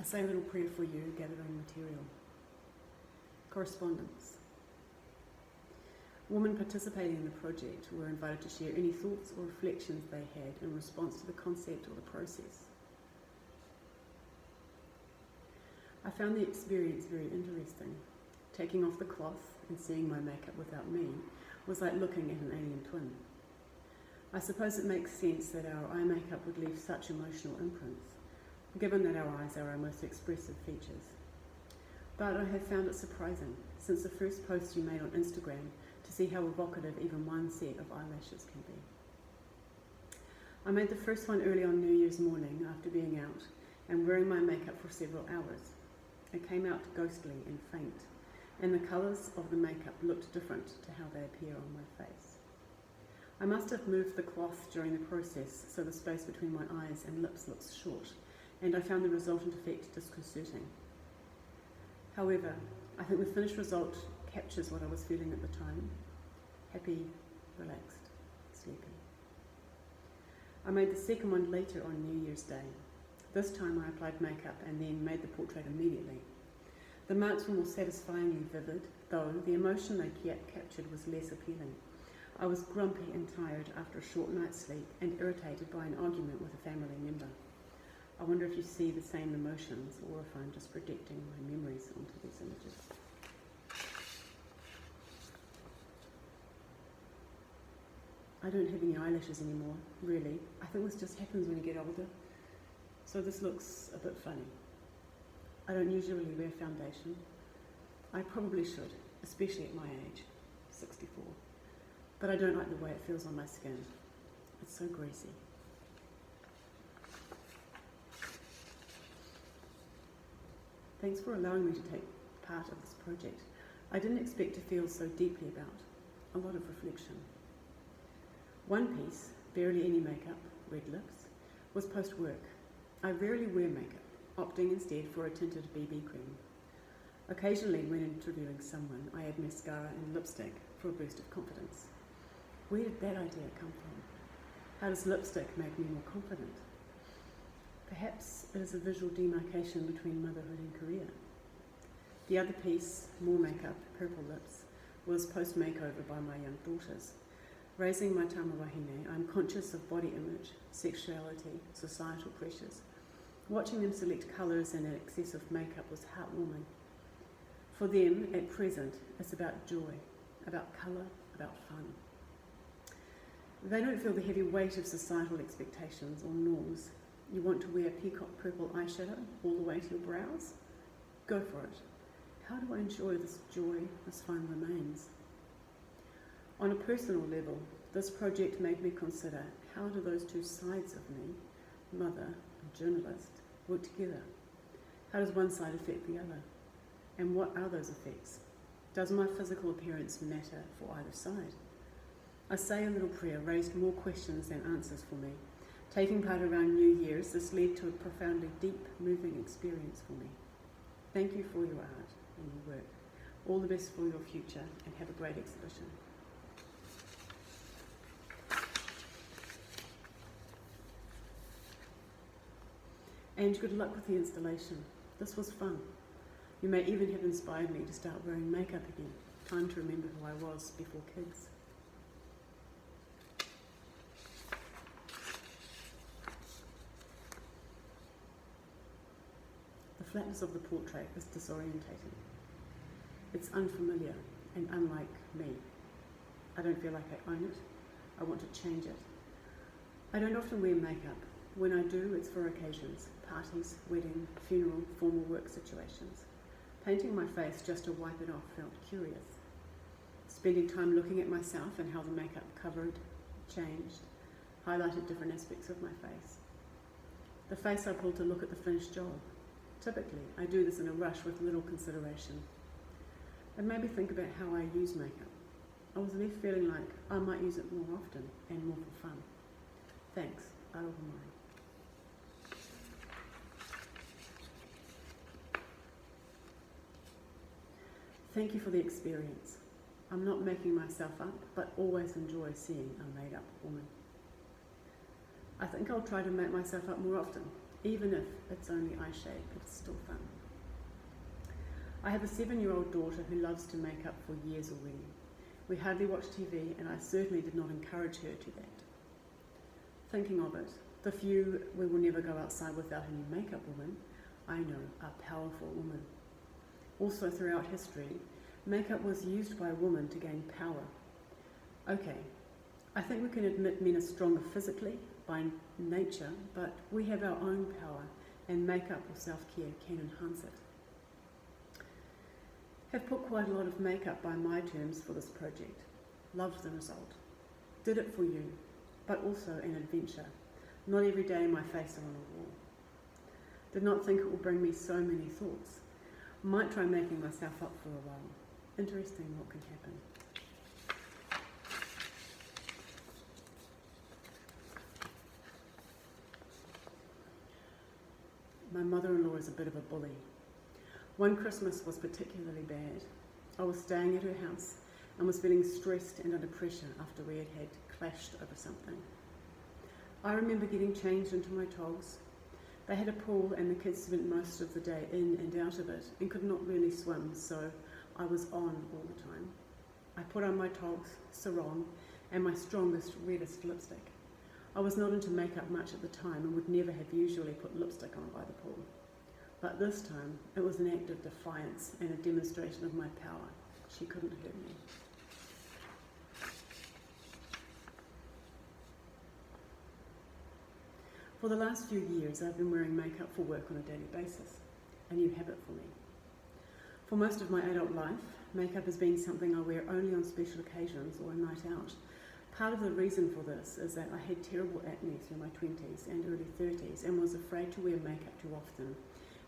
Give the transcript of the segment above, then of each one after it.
say a little prayer for you, gathering material. Correspondence. Women participating in the project were invited to share any thoughts or reflections they had in response to the concept or the process. I found the experience very interesting. Taking off the cloth and seeing my makeup without me was like looking at an alien twin. I suppose it makes sense that our eye makeup would leave such emotional imprints, given that our eyes are our most expressive features. But I have found it surprising, since the first post you made on Instagram, to see how evocative even one set of eyelashes can be. I made the first one early on New Year's morning after being out and wearing my makeup for several hours. It came out ghostly and faint, and the colours of the makeup looked different to how they appear on my face. I must have moved the cloth during the process so the space between my eyes and lips looks short, and I found the resultant effect disconcerting. However, I think the finished result captures what I was feeling at the time: happy, relaxed, sleepy. I made the second one later on New Year's Day. This time I applied makeup and then made the portrait immediately. The marks were more satisfyingly vivid, though the emotion they captured was less appealing. I was grumpy and tired after a short night's sleep and irritated by an argument with a family member. I wonder if you see the same emotions or if I'm just projecting my memories onto these images. I don't have any eyelashes anymore, really. I think this just happens when you get older. So this looks a bit funny. I don't usually wear foundation. I probably should, especially at my age, 64. But I don't like the way it feels on my skin. It's so greasy. Thanks for allowing me to take part of this project. I didn't expect to feel so deeply about. A lot of reflection. One piece, barely any makeup, red lips, was post-work. I rarely wear makeup, opting instead for a tinted BB cream. Occasionally, when interviewing someone, I add mascara and lipstick for a boost of confidence. Where did that idea come from? How does lipstick make me more confident? Perhaps it is a visual demarcation between motherhood and career. The other piece, more makeup, purple lips, was post-makeover by my young daughters. Raising my tama wahine, I'm conscious of body image, sexuality, societal pressures. Watching them select colours and excessive makeup was heartwarming. For them, at present, it's about joy, about colour, about fun. They don't feel the heavy weight of societal expectations or norms. You want to wear peacock purple eyeshadow all the way to your brows? Go for it. How do I enjoy this joy, this fun remains? On a personal level, this project made me consider, how do those two sides of me, mother and journalist, work together? How does one side affect the other? And what are those effects? Does my physical appearance matter for either side? I say a little prayer raised more questions than answers for me. Taking part around New Year's, this led to a profoundly deep, moving experience for me. Thank you for your art and your work. All the best for your future, and have a great exhibition. And good luck with the installation. This was fun. You may even have inspired me to start wearing makeup again. Time to remember who I was before kids. The flatness of the portrait is disorientating. It's unfamiliar and unlike me. I don't feel like I own it. I want to change it. I don't often wear makeup. When I do, it's for occasions: parties, wedding, funeral, formal work situations. Painting my face just to wipe it off felt curious. Spending time looking at myself and how the makeup covered, changed, highlighted different aspects of my face. The face I pulled to look at the finished job. Typically, I do this in a rush with little consideration. It made me think about how I use makeup. I was left feeling like I might use it more often and more for fun. Thanks, Aroha. Thank you for the experience. I'm not making myself up, but always enjoy seeing a made-up woman. I think I'll try to make myself up more often, Even if it's only eye shape, it's still fun. I have a 7-year-old daughter who loves to make up for years already. We hardly watch TV, and I certainly did not encourage her to that. Thinking of it, the few "we will never go outside without a new makeup woman" I know are powerful women. Also throughout history, makeup was used by a woman to gain power. Okay, I think we can admit men are stronger physically by nature, but we have our own power, and makeup or self-care can enhance it. Have put quite a lot of makeup by my terms for this project. Loved the result. Did it for you, but also an adventure. Not every day my face on a wall. Did not think it will bring me so many thoughts. Might try making myself up for a while. Interesting what can happen. My mother-in-law is a bit of a bully. One Christmas was particularly bad. I was staying at her house and was feeling stressed and under pressure after we had clashed over something. I remember getting changed into my togs. They had a pool and the kids spent most of the day in and out of it and could not really swim, so I was on all the time. I put on my togs, sarong, and my strongest, reddest lipstick. I was not into makeup much at the time and would never have usually put lipstick on by the pool. But this time, it was an act of defiance and a demonstration of my power. She couldn't hurt me. For the last few years, I've been wearing makeup for work on a daily basis, a new habit for me. For most of my adult life, makeup has been something I wear only on special occasions or a night out. Part of the reason for this is that I had terrible acne through my 20s and early 30s and was afraid to wear makeup too often,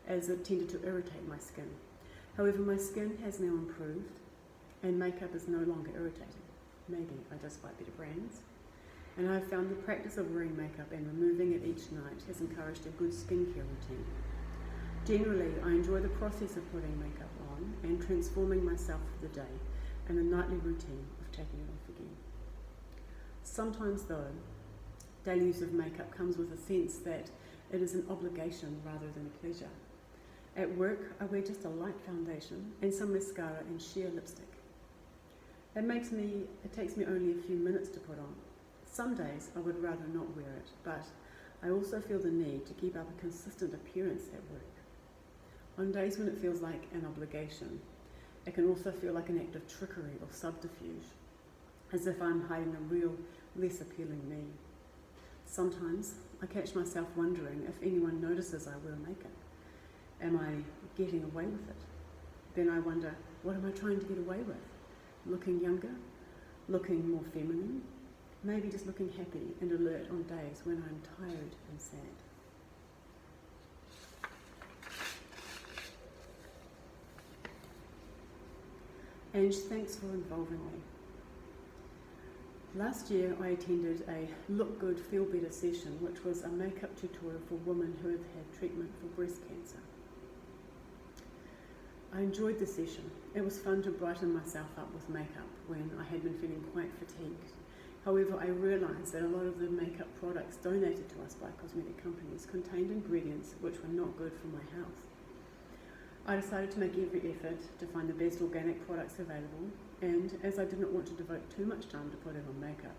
as it tended to irritate my skin. However, my skin has now improved and makeup is no longer irritating. Maybe I just buy better brands. And I have found the practice of wearing makeup and removing it each night has encouraged a good skincare routine. Generally, I enjoy the process of putting makeup on and transforming myself for the day and the nightly routine of taking it off again. Sometimes though, daily use of makeup comes with a sense that it is an obligation rather than a pleasure. At work, I wear just a light foundation and some mascara and sheer lipstick. It takes me only a few minutes to put on. Some days I would rather not wear it, but I also feel the need to keep up a consistent appearance at work. On days when it feels like an obligation, it can also feel like an act of trickery or subterfuge, as if I'm hiding a real, less appealing me. Sometimes I catch myself wondering if anyone notices I wear makeup. Am I getting away with it? Then I wonder, what am I trying to get away with? Looking younger? Looking more feminine? Maybe just looking happy and alert on days when I'm tired and sad. Ange, thanks for involving me. Last year I attended a Look Good, Feel Better session, which was a makeup tutorial for women who have had treatment for breast cancer. I enjoyed the session. It was fun to brighten myself up with makeup when I had been feeling quite fatigued. However, I realised that a lot of the makeup products donated to us by cosmetic companies contained ingredients which were not good for my health. I decided to make every effort to find the best organic products available, and as I did not want to devote too much time to putting on makeup,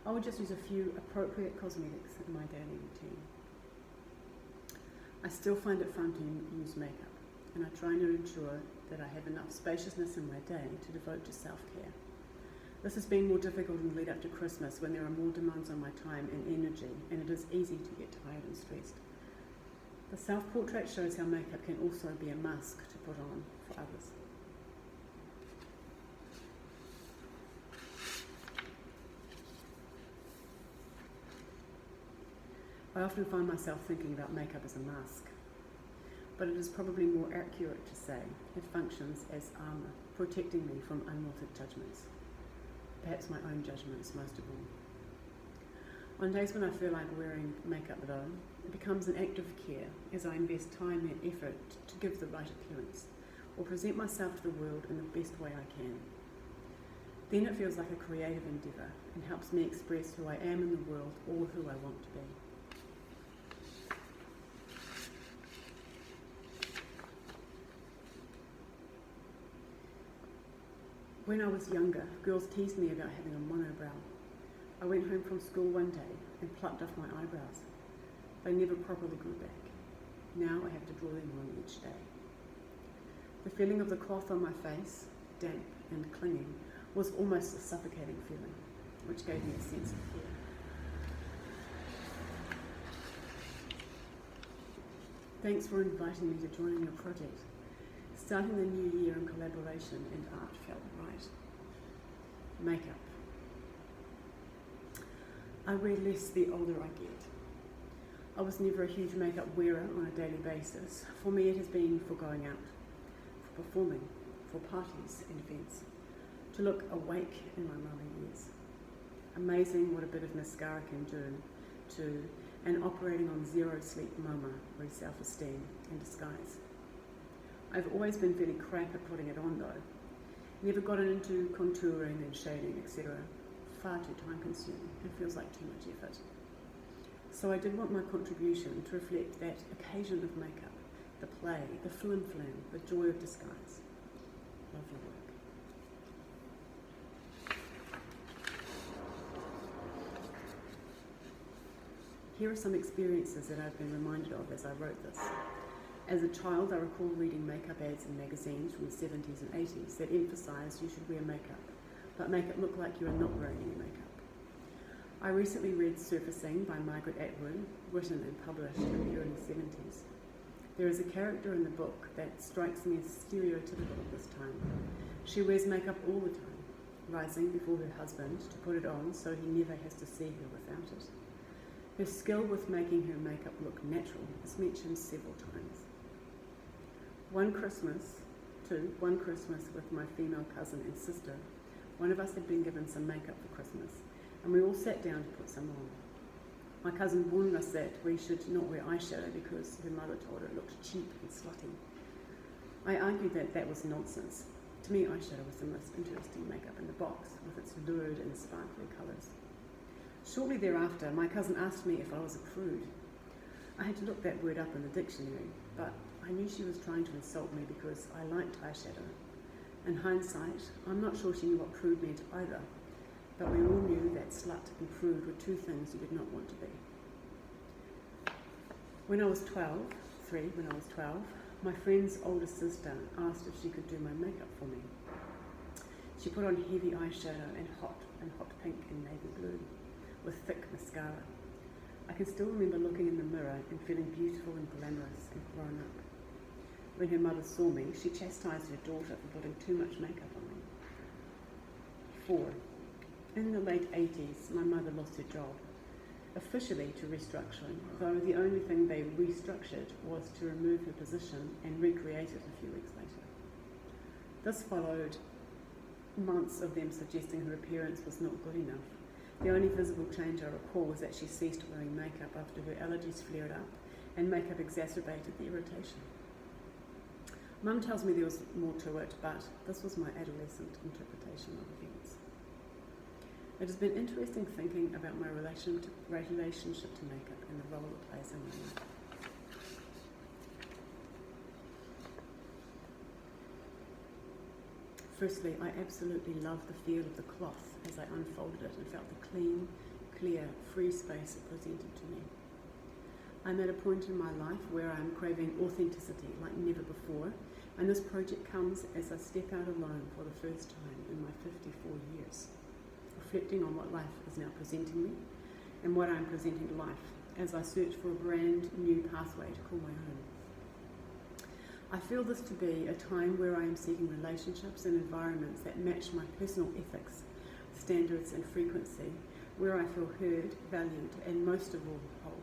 I would just use a few appropriate cosmetics in my daily routine. I still find it fun to use makeup, and I try to ensure that I have enough spaciousness in my day to devote to self-care. This has been more difficult in the lead up to Christmas when there are more demands on my time and energy, and it is easy to get tired and stressed. The self-portrait shows how makeup can also be a mask to put on for others. I often find myself thinking about makeup as a mask, but it is probably more accurate to say it functions as armour, protecting me from unwanted judgments. Perhaps my own judgments most of all. On days when I feel like wearing makeup though, it becomes an act of care as I invest time and effort to give the right appearance, or present myself to the world in the best way I can. Then it feels like a creative endeavour and helps me express who I am in the world or who I want to be. When I was younger, girls teased me about having a monobrow. I went home from school one day and plucked off my eyebrows. They never properly grew back. Now I have to draw them on each day. The feeling of the cloth on my face, damp and clinging, was almost a suffocating feeling, which gave me a sense of fear. Thanks for inviting me to join in your project. Starting the new year in collaboration and art felt right. Makeup. I wear less the older I get. I was never a huge makeup wearer on a daily basis. For me it has been for going out, for performing, for parties and events, to look awake in my mummy years. Amazing what a bit of mascara can do to an operating on zero sleep mama re self-esteem and disguise. I've always been fairly crap at putting it on though. Never gotten into contouring and shading, etc. Far too time consuming and feels like too much effort. So I did want my contribution to reflect that occasion of makeup, the play, the flim-flam, the joy of disguise. Love your work. Here are some experiences that I've been reminded of as I wrote this. As a child, I recall reading makeup ads in magazines from the 70s and 80s that emphasised you should wear makeup, but make it look like you are not wearing any makeup. I recently read Surfacing by Margaret Atwood, written and published in the early 70s. There is a character in the book that strikes me as stereotypical of this time. She wears makeup all the time, rising before her husband to put it on so he never has to see her without it. Her skill with making her makeup look natural is mentioned several times. One Christmas with my female cousin and sister, one of us had been given some makeup for Christmas, and we all sat down to put some on. My cousin warned us that we should not wear eyeshadow because her mother told her it looked cheap and slutty. I argued that that was nonsense. To me, eyeshadow was the most interesting makeup in the box, with its lurid and sparkly colours. Shortly thereafter, my cousin asked me if I was a prude. I had to look that word up in the dictionary, but I knew she was trying to insult me because I liked eyeshadow. In hindsight, I'm not sure she knew what prude meant either, but we all knew that slut and prude were two things you did not want to be. When I was 12, my friend's older sister asked if she could do my makeup for me. She put on heavy eyeshadow and hot pink and navy blue, with thick mascara. I can still remember looking in the mirror and feeling beautiful and glamorous and grown up. When her mother saw me, she chastised her daughter for putting too much makeup on me. 4. In the late 80s, my mother lost her job, officially to restructuring, though the only thing they restructured was to remove her position and recreate it a few weeks later. This followed months of them suggesting her appearance was not good enough. The only visible change I recall was that she ceased wearing makeup after her allergies flared up and makeup exacerbated the irritation. Mum tells me there was more to it, but this was my adolescent interpretation of events. It has been interesting thinking about my relationship to makeup and the role it plays in my life. Firstly, I absolutely love the feel of the cloth as I unfolded it and felt the clean, clear, free space it presented to me. I'm at a point in my life where I'm craving authenticity like never before, and this project comes as I step out alone for the first time in my 54 years, reflecting on what life is now presenting me and what I'm presenting to life as I search for a brand new pathway to call my own. I feel this to be a time where I am seeking relationships and environments that match my personal ethics, standards and frequency, where I feel heard, valued and most of all whole.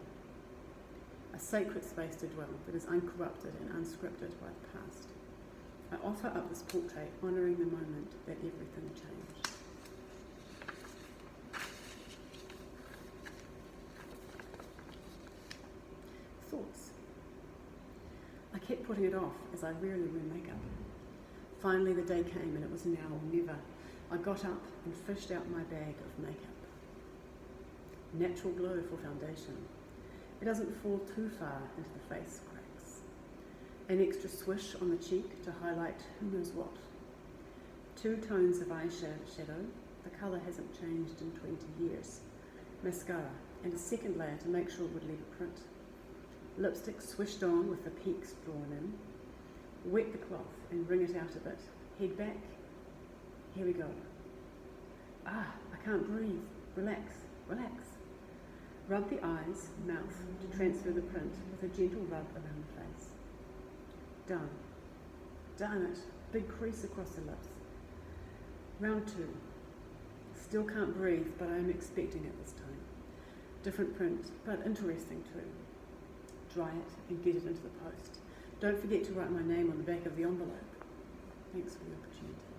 A sacred space to dwell that is uncorrupted and unscripted by the past. I offer up this portrait honouring the moment that everything changed. Thoughts. I kept putting it off as I rarely wear makeup. Finally the day came and it was now or never. I got up and fished out my bag of makeup. Natural glow for foundation. It doesn't fall too far into the face cracks. An extra swish on the cheek to highlight who knows what. 2 tones of eyeshadow, the colour hasn't changed in 20 years, mascara, and a second layer to make sure it would leave a print. Lipstick swished on with the peaks drawn in. Wet the cloth and wring it out a bit. Head back. Here we go. I can't breathe. Relax, relax. Rub the eyes, mouth to transfer the print with a gentle rub around the face. Done. Darn it. Big crease across the lips. Round 2. Still can't breathe, but I am expecting it this time. Different print, but interesting too. Dry it and get it into the post. Don't forget to write my name on the back of the envelope. Thanks for the opportunity.